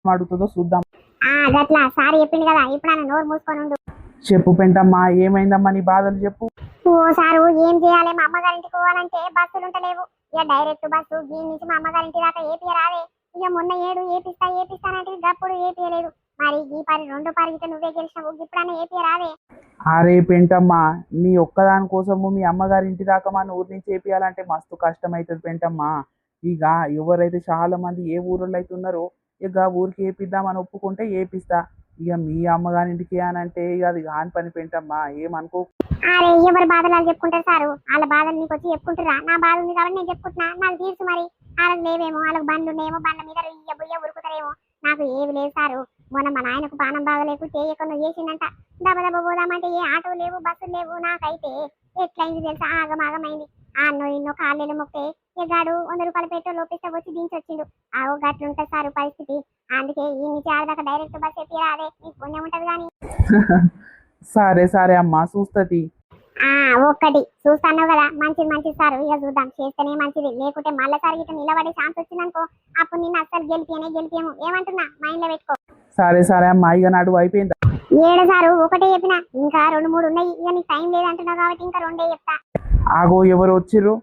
అడుగుతుందో చూద్దాం. గట్లా సారీ చెప్పింది కదా, ఇప్పుడు ఆయన నోరు మూసుకొని ఉండు. చెప్పు పెంటమ్మా, ఏమైందమ్మా నీ బాధలు చెప్పు. ఓ సారు, ఏం చేయాలి? మా అమ్మగారింటికి పోవాలంటే బస్సులు ఉంటలేవు. ఇక డైరెక్ట్ బస్సు దీని నుంచి మా అమ్మగారింటి దాకా ఏపీ రాదే. ఇక మొన్న ఏడు ఏపిస్తానంటే గప్పుడు ఏపీయలేదు. మరి ఈ పరి రెండు పరిగితే నువ్వే గెలిచినావు, ఇప్పుడన్నా ఏపీ రాదే. అరే పెంటమ్మా, నీ ఒక్కదాని కోసము మీ అమ్మగారి ఇంటి దాకా మన ఊరి నుంచి ఏపియాలంటే మస్తు కష్టం అవుతుంది పెంటమ్మా. ఇక ఎవరైతే చాలా మంది ఏ ఊరిలో అయితే ఉన్నారో ఇక ఊరికి ఏపిద్దామని ఒప్పుకుంటే ఏపిస్తా. ఇక మీ అమ్మగారి ఇంటికి అని అంటే ఇక అది కాని పని పెంటమ్మా, ఏమనుకో. అరే, ఎవరి బాధలు వాళ్ళు చెప్పుకుంటారు సారు. వాళ్ళ బాధలు నీకు వచ్చి చెప్పుకుంటారా? నా బాధ ఉంది కాబట్టి నేను చెప్పుకుంటున్నా. నాకు తీర్చు మరి. వాళ్ళకి లేవేమో, వాళ్ళకి బండ్లు ఉన్నాయేమో, బండ్ల మీద ఇయ్య బుయ్య ఉరుకుతారేమో. నాకు ఏవి లేదు సారు. మొన్న మా నాయనకు పానం బాగలేకుంటే ఎక్కడో చేసిందంట. దెబ్బ పోదామంటే ఏ ఆటో లేవు, బస్సులు లేవు. నాకైతే ఎట్లయింది తెలుసా? ఆగమాగమైంది. అన్నో ఇన్నో కాళ్ళేలు మొక్కే ఎగాడు 100 రూపాయల పెట్రోల్ లోపిస్తే వచ్చి దించొచ్చిండు. ఆవో గట్లుంటది సారు పరిస్థితి. అందుకే ఈ నుంచి ఆడదాకా డైరెక్ట్ బస్ ఎక్కి రాదే, నీకు పుణ్యం ఉంటది కానీ. సరే సరే అమ్మా, చూస్తుంది. ఒక్కటి చూస్తాను కదా, మంచిది సారు. ఇక చూద్దాం, చేస్తేనే మంచిది. లేకుంటే మళ్ళీసారి ఇట్లా నిలబడే ఛాన్స్ వచ్చిందనుకో, అప్పుడు నిన్ను అస్సలు గెలిపియము. ఏమంటున్నా మైండ్ లో పెట్టుకో. సరే సరే అమ్మా, ఇక నడువు అయిపోయిందా? ఏడు సారు, ఒకటే చెప్పినా, ఇంకా 2 3 ఉన్నాయి. ఇక నీకు టైం లేదంటున్నావు కాబట్టి ఇంకా 2 చెప్తా. ఆగో, ఎవరు వచ్చిర్రు?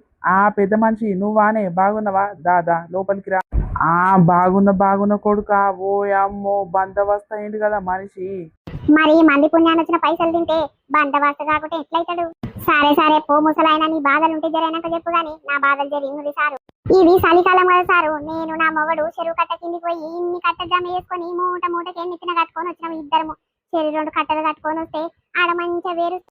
పెద్ద మనిషి నువ్వానే, బాగున్నావా? దాదా లోపలికి రా. బాగున్న కొడుక. ఓ అమ్మో, బందోబస్తు అయింది కదా మనిషి. మరి మంది పుణ్యాన్ని వచ్చిన పైసలు తింటే బందోబస్తు కాకుంటే ఎట్లయితాడు? సరే పో ముసలాయన, నీ బాధలు ఉంటే జరైనాక చెప్పు గాని నా బాధలు జరిగింది సారు. ఇది చలికాలం కదా సారు. నేను నా మొగడు చెరువు కట్ట కిందికి పోయి ఇన్ని కట్ట జమ చేసుకొని మూటకి ఎన్నిచ్చిన కట్టుకొని వచ్చినాము ఇద్దరము. చెరువు 2 కట్టలు కట్టుకొని వస్తే ఆడ మంచిగా వేరు